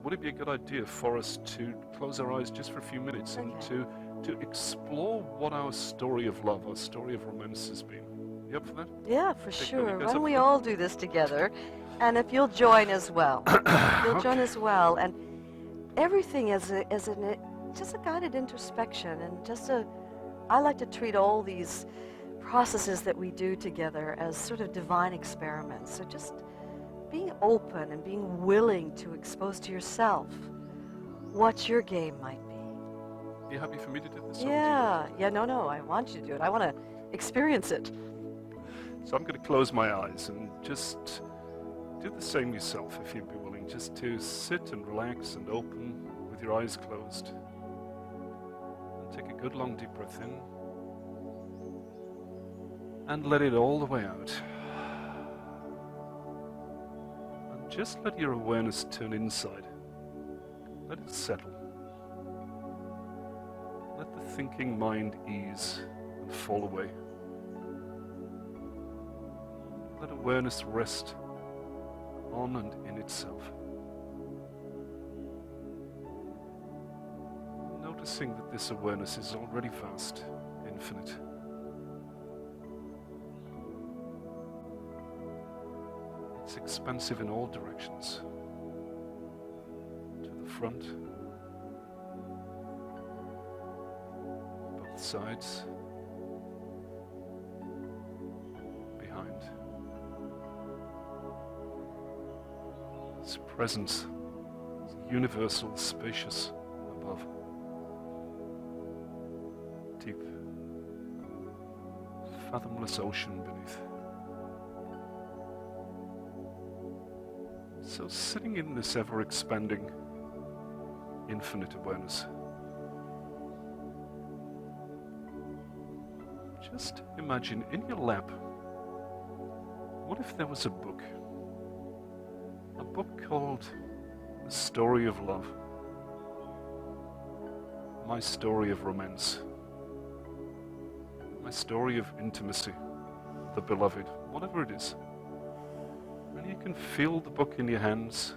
would it be a good idea for us to close our eyes just for a few minutes and Okay. to explore what our story of love, our story of romance has been? You up for that? Yeah, for Okay, sure. cool. You guys Why don't up we for that? all do this together? And if you'll join as well. You'll join Okay. as well. And everything is just a guided introspection and I like to treat all these processes that we do together as sort of divine experiments. So just being open and being willing to expose to yourself what your game might be. Are you happy for me to do this? Yeah, no, I want you to do it. I want to experience it. So I'm going to close my eyes and just do the same yourself if you'd be willing, just to sit and relax and open with your eyes closed. And take a good long deep breath in and let it all the way out. And just let your awareness turn inside. Let it settle. Let the thinking mind ease and fall away. Let awareness rest on and in itself. Noticing that this awareness is already vast, infinite. It's expansive in all directions. To the front, both sides, behind. Its presence is universal, spacious above. Deep, fathomless ocean beneath. So sitting in this ever-expanding, infinite awareness, just imagine in your lap, what if there was a book? A book called The Story of Love. My story of romance. My story of intimacy. The beloved. Whatever it is. And you can feel the book in your hands.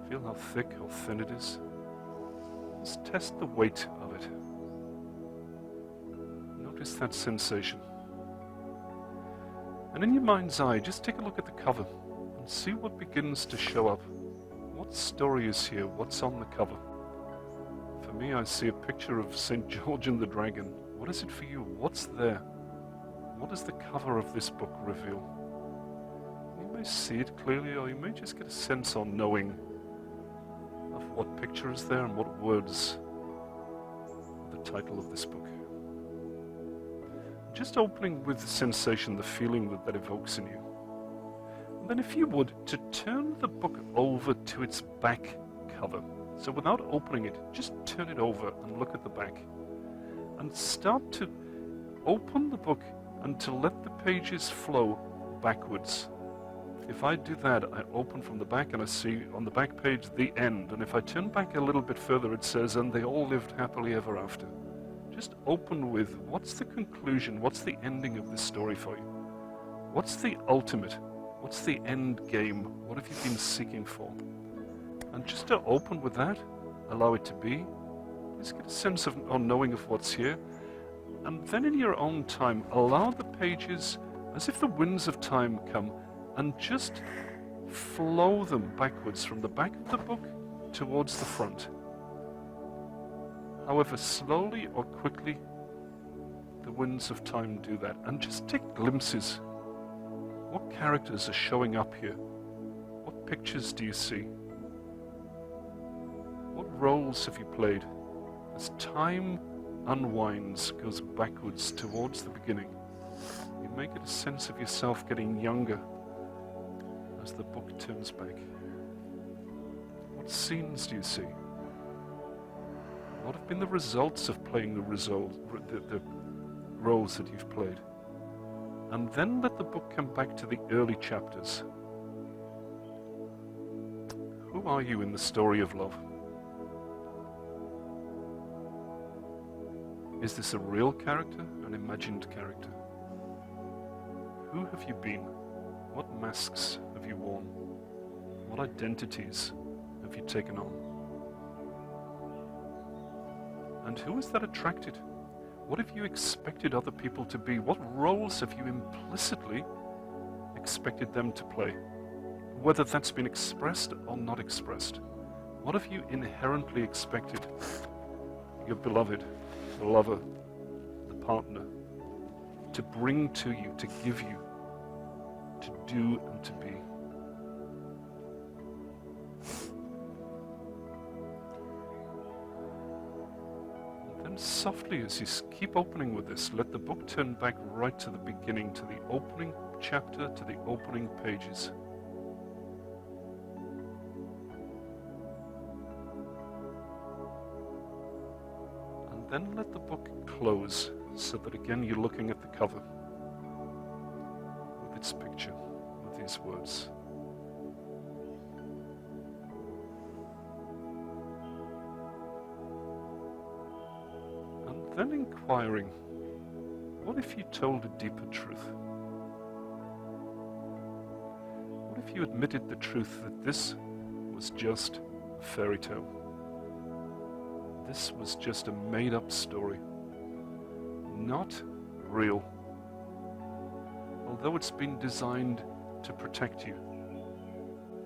Feel how thick or thin it is. Just test the weight of it. Notice that sensation. And in your mind's eye, just take a look at the cover. See what begins to show up. What story is here? What's on the cover? For me, I see a picture of St. George and the Dragon. What is it for you? What's there? What does the cover of this book reveal? You may see it clearly, or you may just get a sense on knowing of what picture is there and what words are the title of this book. Just opening with the sensation, the feeling that evokes in you. Then if you would, to turn the book over to its back cover. So without opening it, just turn it over and look at the back. And start to open the book and to let the pages flow backwards. If I do that, I open from the back and I see on the back page the end. And if I turn back a little bit further, it says, and they all lived happily ever after. Just open with, what's the conclusion? What's the ending of this story for you? What's the ultimate? What's the end game? What have you been seeking for? And just to open with that, allow it to be. Just get a sense of or knowing of what's here. And then in your own time, allow the pages, as if the winds of time come, and just flow them backwards from the back of the book towards the front. However slowly or quickly the winds of time do that. And just take glimpses. What characters are showing up here? What pictures do you see? What roles have you played? As time unwinds, goes backwards towards the beginning, you may get a sense of yourself getting younger as the book turns back. What scenes do you see? What have been the results of playing the roles that you've played? And then let the book come back to the early chapters. Who are you in the story of love? Is this a real character, an imagined character? Who have you been? What masks have you worn? What identities have you taken on? And who is that attracted? What have you expected other people to be? What roles have you implicitly expected them to play? Whether that's been expressed or not expressed. What have you inherently expected your beloved, the lover, the partner, to bring to you, to give you, to do and to be? And then softly, as you keep opening with this, let the book turn back right to the beginning, to the opening chapter, to the opening pages. Then let the book close so that again you're looking at the cover with its picture, with these words. And then inquiring, what if you told a deeper truth? What if you admitted the truth that this was just a fairy tale? This was just a made-up story, not real. Although it's been designed to protect you,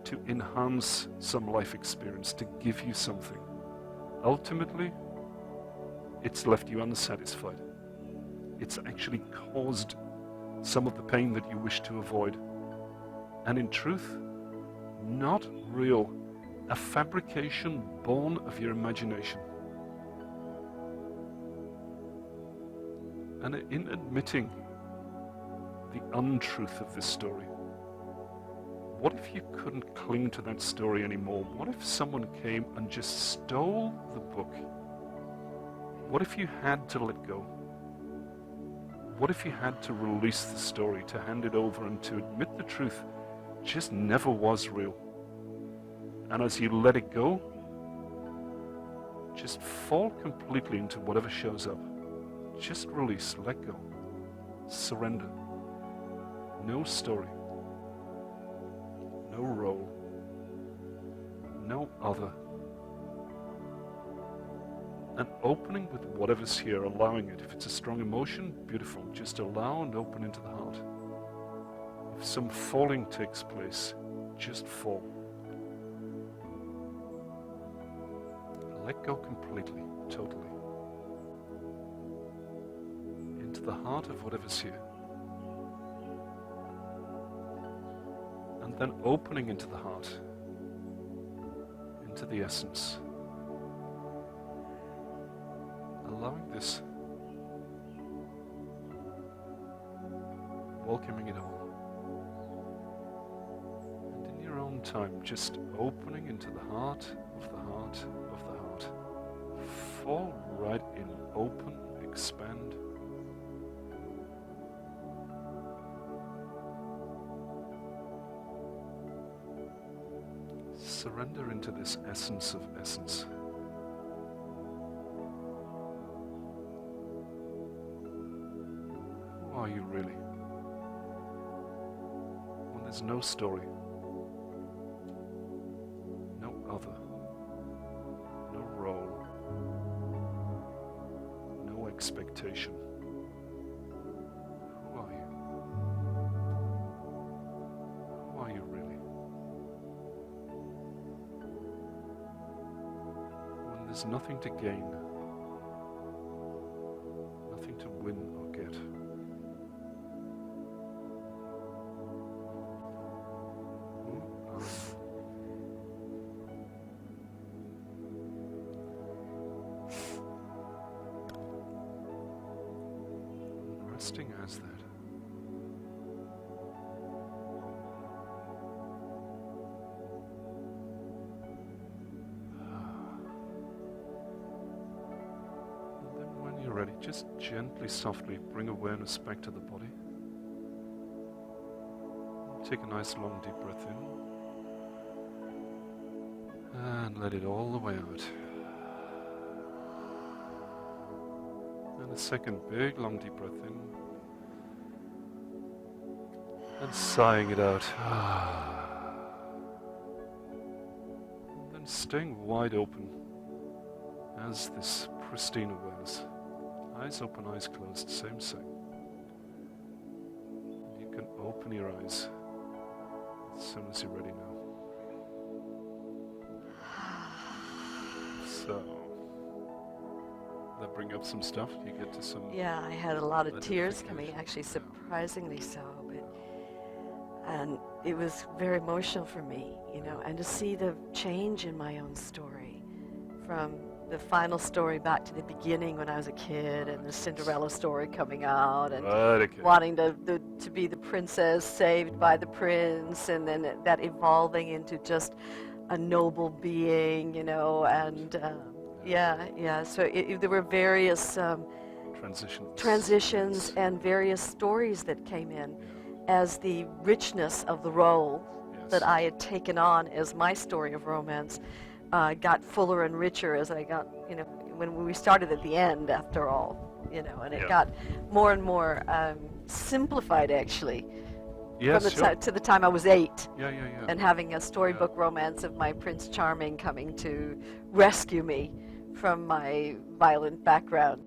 to enhance some life experience, to give you something, ultimately, it's left you unsatisfied. It's actually caused some of the pain that you wish to avoid. And in truth, not real, a fabrication born of your imagination. And in admitting the untruth of this story, what if you couldn't cling to that story anymore? What if someone came and just stole the book? What if you had to let go? What if you had to release the story, to hand it over and to admit the truth just never was real? And as you let it go, just fall completely into whatever shows up. Just release, let go, surrender. No story, no role, no other. And opening with whatever's here, allowing it. If it's a strong emotion, beautiful. Just allow and open into the heart. If some falling takes place, just fall. Let go completely, totally. Into the heart of whatever's here. And then opening into the heart, into the essence. Allowing this, welcoming it all. And in your own time, just opening into the heart of the heart of the heart. Fall right in, open, expand. Surrender into this essence of essence. Who are you really? When there's no story, no other, no role, no expectation. Who are you? Who are you really? There's nothing to gain, nothing to win or get. Who are you? And resting as that. Ready, just gently, softly bring awareness back to the body. Take a nice long deep breath in and let it all the way out. And a second big long deep breath in and sighing it out. And then staying wide open as this pristine awareness. Eyes open, eyes closed, same. You can open your eyes as soon as you're ready now. So, that bring up some stuff? You get to some... Yeah, I had a lot of tears identification. coming, actually, surprisingly so. And it was very emotional for me, you know, and to see the change in my own story from the final story back to the beginning when I was a kid, and the Cinderella story coming out, and wanting to be the princess saved by the prince, and then that evolving into just a noble being, you know, and so there were various transitions and various stories that came in as the richness of the role that I had taken on as my story of romance got fuller and richer as I got, you know, when we started at the end, after all, you know, and it got more and more simplified, actually, from to the time I was 8, and having a storybook romance of my Prince Charming coming to rescue me from my violent background.